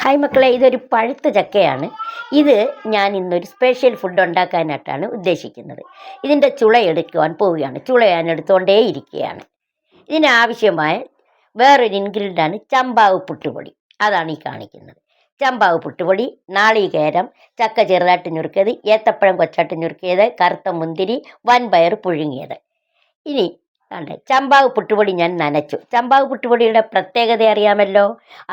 Hi മക്കളെ, ഇതൊരു പഴുത്ത ചക്കയാണ്. ഇത് ഞാൻ ഇന്നൊരു സ്പെഷ്യൽ ഫുഡ് ഉണ്ടാക്കാനായിട്ടാണ് ഉദ്ദേശിക്കുന്നത്. ഇതിൻ്റെ ചുള എടുക്കുവാൻ പോവുകയാണ്. ചുള ഞാൻ എടുത്തുകൊണ്ടേ ഇരിക്കുകയാണ്. ഇതിനാവശ്യമായ വേറൊരു ഇൻഗ്രീഡിയൻ്റാണ് ചമ്പാവ് പുട്ടുപൊടി. അതാണ് ഈ കാണിക്കുന്നത്. ചമ്പാവ് പുട്ടുപൊടി, നാളികേരം, ചക്ക ചെറുതായിട്ട് ഞുറുക്കിയത്, ഏത്തപ്പഴം കൊച്ചായിട്ട് ഞുറുക്കിയത്, കറുത്ത മുന്തിരി, വൻപയർ പുഴുങ്ങിയത്. ഇനി ചമ്പാവ് പുട്ടുപൊടി ഞാൻ നനച്ചു. ചമ്പാവ് പുട്ടുപൊടിയുടെ പ്രത്യേകത അറിയാമല്ലോ.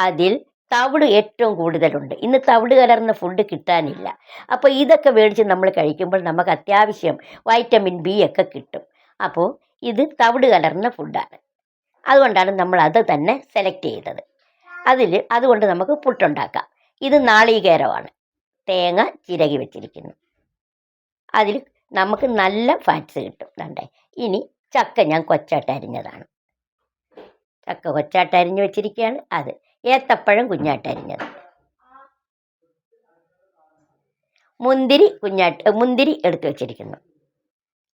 അതിൽ തവിട് ഏറ്റവും കൂടുതലുണ്ട്. ഇന്ന് തവിട് കലർന്ന ഫുഡ് കിട്ടാനില്ല. അപ്പോൾ ഇതൊക്കെ മേടിച്ച് നമ്മൾ കഴിക്കുമ്പോൾ നമുക്ക് അത്യാവശ്യം വൈറ്റമിൻ ബി ഒക്കെ കിട്ടും. അപ്പോൾ ഇത് തവിട് കലർന്ന ഫുഡാണ്. അതുകൊണ്ടാണ് നമ്മൾ അത് തന്നെ സെലക്ട് ചെയ്തത്. അതുകൊണ്ട് നമുക്ക് പുട്ടുണ്ടാക്കാം. ഇത് നാളികേരമാണ്. തേങ്ങ ചിരകി വെച്ചിരിക്കുന്നു. അതിൽ നമുക്ക് നല്ല ഫാറ്റ്സ് കിട്ടും. കണ്ടേ. ഇനി ചക്ക ഞാൻ കൊച്ചായിട്ട് അരിഞ്ഞതാണ്. ചക്ക കൊച്ചായിട്ട് അരിഞ്ഞ് വെച്ചിരിക്കുകയാണ്. അത് ഏത്തപ്പഴം കുഞ്ഞായിട്ട് അരിഞ്ഞത്, മുന്തിരി എടുത്തു വെച്ചിരിക്കുന്നു.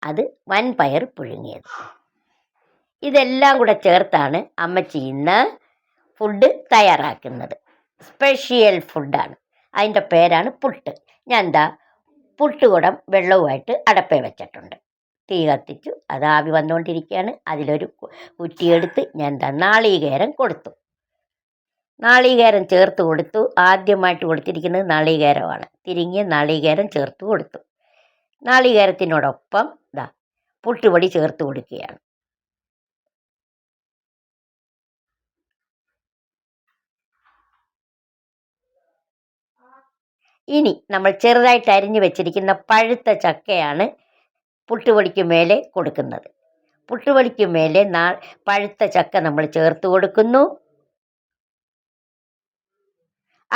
അത് വൻപയർ പുഴുങ്ങിയത്. ഇതെല്ലാം കൂടെ ചേർത്താണ് അമ്മച്ചി ഇന്ന് ഫുഡ് തയ്യാറാക്കുന്നത്. സ്പെഷ്യൽ ഫുഡാണ്. അതിൻ്റെ പേരാണ് പുട്ട്. ഞാൻ പുട്ടുകുടം വെള്ളവുമായിട്ട് അടപ്പേ വെച്ചിട്ടുണ്ട്. തീ കത്തിച്ചു. അത് ആവി വന്നുകൊണ്ടിരിക്കുകയാണ്. അതിലൊരു കുറ്റിയെടുത്ത് ഞാൻ നാളികേരം കൊടുത്തു. നാളികേരം ചേർത്ത് കൊടുത്തു. ആദ്യമായിട്ട് കൊടുത്തിരിക്കുന്നത് നാളികേരമാണ്. തിരിങ്ങിയ നാളികേരം ചേർത്ത് കൊടുത്തു. നാളികേരത്തിനോടൊപ്പം പുട്ടുപൊടി ചേർത്ത് കൊടുക്കുകയാണ്. ഇനി നമ്മൾ ചെറുതായിട്ട് അരിഞ്ഞു വെച്ചിരിക്കുന്ന പഴുത്ത ചക്കയാണ് പുട്ടുപൊടിക്ക് മേലെ കൊടുക്കുന്നത്. പുട്ടുപൊടിക്ക് മേലെ പഴുത്ത ചക്ക നമ്മൾ ചേർത്ത് കൊടുക്കുന്നു.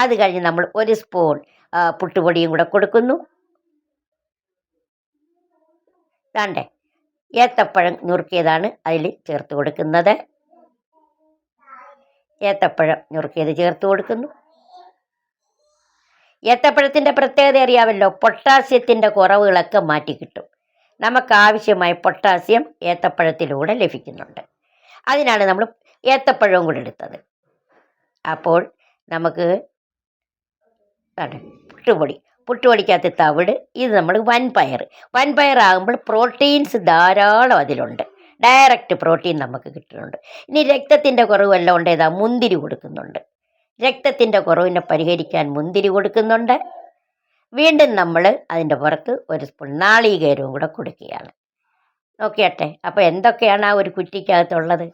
അത് കഴിഞ്ഞ് നമ്മൾ ഒരു സ്പൂൺ പുട്ടുപൊടിയും കൂടെ കൊടുക്കുന്നു. വേണ്ടേ, ഏത്തപ്പഴം ഞുറുക്കിയതാണ് അതിൽ ചേർത്ത് കൊടുക്കുന്നത്. ഏത്തപ്പഴം ഞുറുക്കിയത് ചേർത്ത് കൊടുക്കുന്നു. ഏത്തപ്പഴത്തിൻ്റെ പ്രത്യേകത അറിയാമല്ലോ. പൊട്ടാസ്യത്തിൻ്റെ കുറവുകളൊക്കെ മാറ്റിക്കിട്ടും. നമുക്കാവശ്യമായ പൊട്ടാസ്യം ഏത്തപ്പഴത്തിലൂടെ ലഭിക്കുന്നുണ്ട്. അതിനാണ് നമ്മൾ ഏത്തപ്പഴവും കൂടെ എടുത്തത്. അപ്പോൾ നമുക്ക് പുട്ടുപൊടിക്കകത്ത് തവിട്. ഇത് നമ്മൾ വൻപയറാകുമ്പോൾ പ്രോട്ടീൻസ് ധാരാളം അതിലുണ്ട്. ഡയറക്റ്റ് പ്രോട്ടീൻ നമുക്ക് കിട്ടുന്നുണ്ട്. ഇനി രക്തത്തിൻ്റെ കുറവ് വല്ലതും ഉണ്ട്, മുന്തിരി കൊടുക്കുന്നുണ്ട്. രക്തത്തിൻ്റെ കുറവിനെ പരിഹരിക്കാൻ മുന്തിരി കൊടുക്കുന്നുണ്ട്. വീണ്ടും നമ്മൾ അതിൻ്റെ പുറത്ത് ഒരു സ്പൂൺ നാളികേരവും കൂടെ കൊടുക്കുകയാണ്. നോക്കിയാട്ടെ, അപ്പോൾ എന്തൊക്കെയാണ് ആ ഒരു കുറ്റിക്കകത്തുള്ളത്.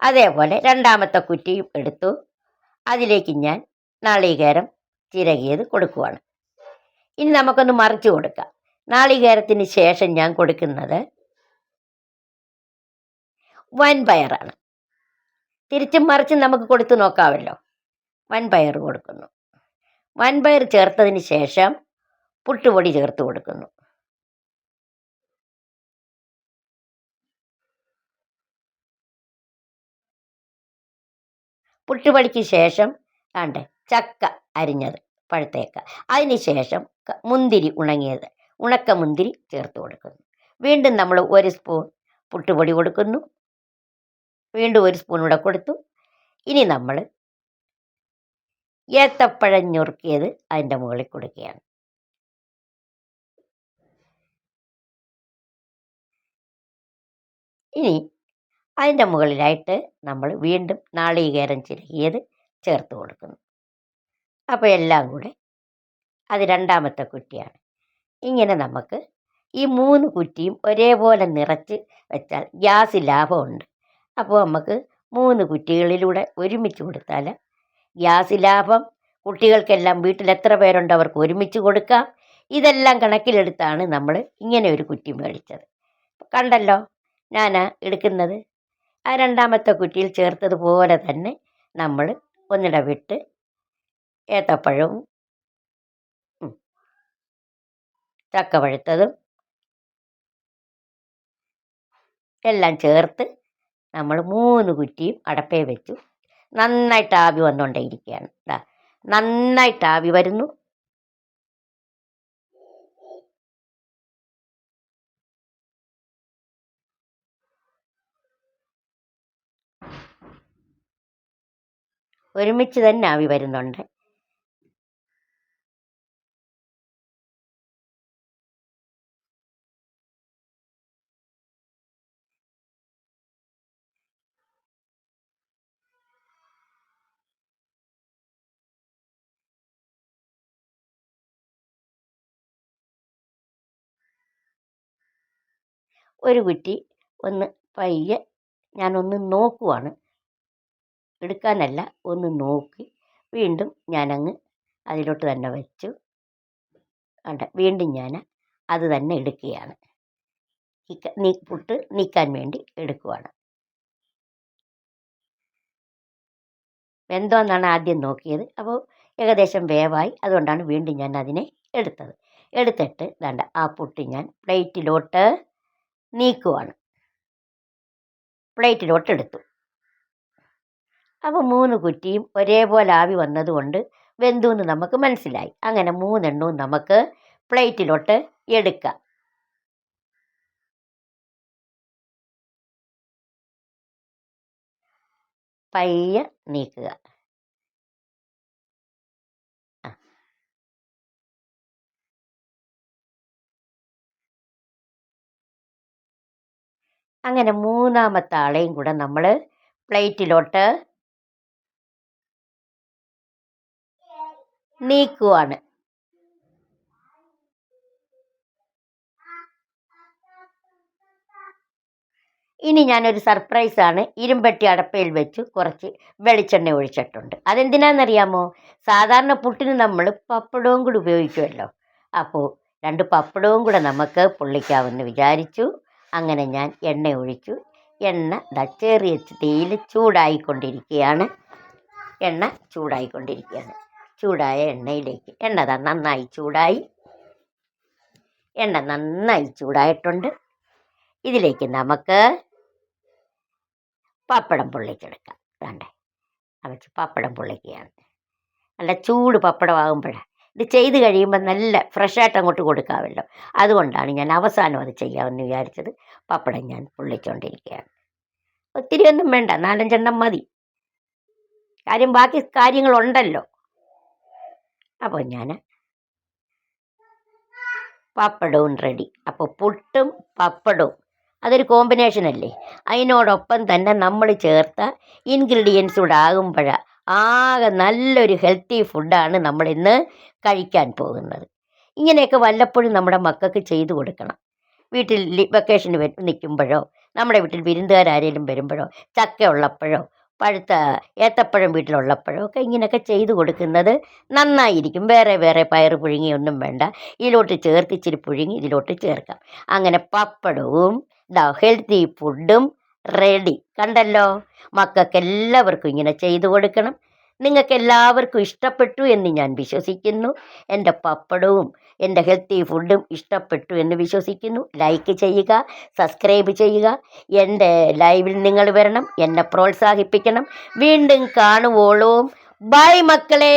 അതേപോലെ രണ്ടാമത്തെ കുറ്റിയും എടുത്തു. അതിലേക്ക് ഞാൻ നാളികേരം ചിരകിയത് കൊടുക്കുവാണ്. ഇനി നമുക്കൊന്ന് മറിച്ച് കൊടുക്കാം. നാളികേരത്തിന് ശേഷം ഞാൻ കൊടുക്കുന്നത് വൻപയറാണ്. തിരിച്ചും മറിച്ചും നമുക്ക് കൊടുത്തു നോക്കാമല്ലോ. വൻപയർ കൊടുക്കുന്നു. വൻപയർ ചേർത്തതിന് ശേഷം പുട്ടുപൊടി ചേർത്ത് കൊടുക്കുന്നു. പുട്ടുപൊടിക്ക് ശേഷം ചക്ക അരിഞ്ഞത്, പഴുത്തേക്ക. അതിന് ശേഷം മുന്തിരി ഉണക്ക മുന്തിരി ചേർത്ത് കൊടുക്കുന്നു. വീണ്ടും നമ്മൾ ഒരു സ്പൂൺ പുട്ടുപൊടി കൊടുക്കുന്നു. വീണ്ടും ഒരു സ്പൂൺ കൂടെ കൊടുത്തു. ഇനി നമ്മൾ ഏത്തപ്പഴം ഞുറുക്കിയത് അതിൻ്റെ മുകളിൽ കൊടുക്കുകയാണ്. ഇനി അതിൻ്റെ മുകളിലായിട്ട് നമ്മൾ വീണ്ടും നാളികേരം ചിരകിയത് ചേർത്ത് കൊടുക്കുന്നു. അപ്പോൾ എല്ലാം കൂടെ അത് രണ്ടാമത്തെ കുറ്റിയാണ്. ഇങ്ങനെ നമുക്ക് ഈ 3 കുറ്റിയും ഒരേപോലെ നിറച്ച് വെച്ചാൽ ഗ്യാസ് ലാഭമുണ്ട്. അപ്പോൾ നമുക്ക് 3 കുറ്റികളിലൂടെ ഒരുമിച്ച് കൊടുത്താൽ ഗ്യാസ് ലാഭം. കുട്ടികൾക്കെല്ലാം വീട്ടിൽ എത്ര പേരുണ്ട് അവർക്ക് ഒരുമിച്ച് കൊടുക്കാം. ഇതെല്ലാം കണക്കിലെടുത്താണ് നമ്മൾ ഇങ്ങനെ ഒരു കുറ്റി മേടിച്ചത്. കണ്ടല്ലോ ഞാൻ എടുക്കുന്നത്. ആ രണ്ടാമത്തെ കുറ്റിയിൽ ചേർത്തതുപോലെ തന്നെ നമ്മൾ ഒന്നിടവിട്ട് ഏത്തപ്പഴവും ചക്ക പഴുത്തതും എല്ലാം ചേർത്ത് നമ്മൾ 3 കുറ്റിയും അടപ്പേ വെച്ചു. നന്നായിട്ട് ആവി വന്നുകൊണ്ടേയിരിക്കുകയാണ്. നന്നായിട്ട് ആവി വരുന്നു. ഒരുമിച്ച് തന്നെ ആവി വരുന്നുണ്ട്. ഒരു കുറ്റി ഒന്ന് പയ്യെ ഞാനൊന്ന് നോക്കുവാണ്, എടുക്കാനല്ല, ഒന്ന് നോക്കി വീണ്ടും ഞാനങ്ങ് അതിലോട്ട് തന്നെ വെച്ചു. വീണ്ടും ഞാൻ അത് തന്നെ എടുക്കുകയാണ്. പുട്ട് നീക്കാൻ വേണ്ടി എടുക്കുവാണ്. വെന്തോന്നാണ് ആദ്യം നോക്കിയത്. അപ്പോൾ ഏകദേശം വേവായി. അതുകൊണ്ടാണ് വീണ്ടും ഞാൻ അതിനെ എടുത്തത്. എടുത്തിട്ട് ആ പുട്ട് ഞാൻ പ്ലേറ്റിലോട്ട് നീക്കുവാണ്. പ്ലേറ്റിലോട്ട് എടുത്തു. അപ്പോൾ 3 കുറ്റിയും ഒരേപോലെ ആവി വന്നതുകൊണ്ട് വെന്തു എന്ന് നമുക്ക് മനസ്സിലായി. അങ്ങനെ 3 എണ്ണവും നമുക്ക് പ്ലേറ്റിലോട്ട് എടുക്കാം. പയ്യെ നീക്കുക. അങ്ങനെ 3ാമത്തെ ആളെയും കൂടെ നമ്മൾ പ്ലേറ്റിലോട്ട് നീക്കുവാണ്. ഇനി ഞാനൊരു സർപ്രൈസാണ്. ഇരുമ്പട്ടി അടപ്പയിൽ വെച്ചു കുറച്ച് വെളിച്ചെണ്ണ ഒഴിച്ചിട്ടുണ്ട്. അതെന്തിനാണെന്നറിയാമോ? സാധാരണ പുട്ടിന് നമ്മൾ പപ്പടവും കൂടി ഉപയോഗിക്കുമല്ലോ. അപ്പോൾ 2 പപ്പടവും കൂടെ നമുക്ക് പൊള്ളിക്കാമെന്ന് വിചാരിച്ചു. അങ്ങനെ ഞാൻ എണ്ണ ഒഴിച്ചു. എണ്ണ ചെറിയ തീയിൽ ചൂടായിക്കൊണ്ടിരിക്കുകയാണ്. ചൂടായ എണ്ണയിലേക്ക് നന്നായി ചൂടായിട്ടുണ്ട്. ഇതിലേക്ക് നമുക്ക് പപ്പടം പൊള്ളിച്ചെടുക്കാം. വെച്ച് പപ്പടം പൊള്ളിക്കുകയാണ്. നല്ല ചൂട് പപ്പടമാകുമ്പോഴാണ് ഇത് ചെയ്ത് കഴിയുമ്പോൾ നല്ല ഫ്രഷായിട്ട് അങ്ങോട്ട് കൊടുക്കാമല്ലോ. അതുകൊണ്ടാണ് ഞാൻ അവസാനം അത് ചെയ്യാമെന്ന് വിചാരിച്ചത്. പപ്പടം ഞാൻ പൊള്ളിച്ചുകൊണ്ടിരിക്കുകയാണ്. ഒത്തിരി ഒന്നും വേണ്ട, 4-5 എണ്ണം മതി. കാര്യം ബാക്കി കാര്യങ്ങളുണ്ടല്ലോ. അപ്പോൾ ഞാൻ പപ്പടവും റെഡി. അപ്പോൾ പുട്ടും പപ്പടവും അതൊരു കോമ്പിനേഷനല്ലേ. അതിനോടൊപ്പം തന്നെ നമ്മൾ ചേർത്ത ഇൻഗ്രീഡിയൻസ് കൂടെ ആകുമ്പോഴാണ് ആകെ നല്ലൊരു ഹെൽത്തി ഫുഡാണ് നമ്മളിന്ന് കഴിക്കാൻ പോകുന്നത്. ഇങ്ങനെയൊക്കെ വല്ലപ്പോഴും നമ്മുടെ മക്കൾക്ക് ചെയ്തു കൊടുക്കണം. വീട്ടിൽ വെക്കേഷന് നിൽക്കുമ്പോഴോ, നമ്മുടെ വീട്ടിൽ വിരുന്നുകാരെങ്കിലും വരുമ്പോഴോ, ചക്ക ഉള്ളപ്പോഴോ, പഴുത്ത ഏത്തപ്പഴം വീട്ടിലുള്ളപ്പോഴോ ഒക്കെ ഇങ്ങനെയൊക്കെ ചെയ്തു കൊടുക്കുന്നത് നന്നായിരിക്കും. വേറെ പയർ പുഴുങ്ങിയൊന്നും വേണ്ട, ഇതിലോട്ട് ചേർത്ത് ഇച്ചിരി പുഴുങ്ങി ഇതിലോട്ട് ചേർക്കാം. അങ്ങനെ പപ്പടവും ഹെൽത്തി ഫുഡും റെഡി. കണ്ടല്ലോ, മക്കൾക്കെല്ലാവർക്കും ഇങ്ങനെ ചെയ്തു കൊടുക്കണം. നിങ്ങൾക്കെല്ലാവർക്കും ഇഷ്ടപ്പെട്ടു എന്ന് ഞാൻ വിശ്വസിക്കുന്നു. എൻ്റെ പപ്പടവും എൻ്റെ ഹെൽത്തി ഫുഡും ഇഷ്ടപ്പെട്ടു എന്ന് വിശ്വസിക്കുന്നു. ലൈക്ക് ചെയ്യുക, സബ്സ്ക്രൈബ് ചെയ്യുക. എൻ്റെ ലൈവിൽ നിങ്ങൾ വരണം, എന്നെ പ്രോത്സാഹിപ്പിക്കണം. വീണ്ടും കാണുവോളും. ബൈ മക്കളെ.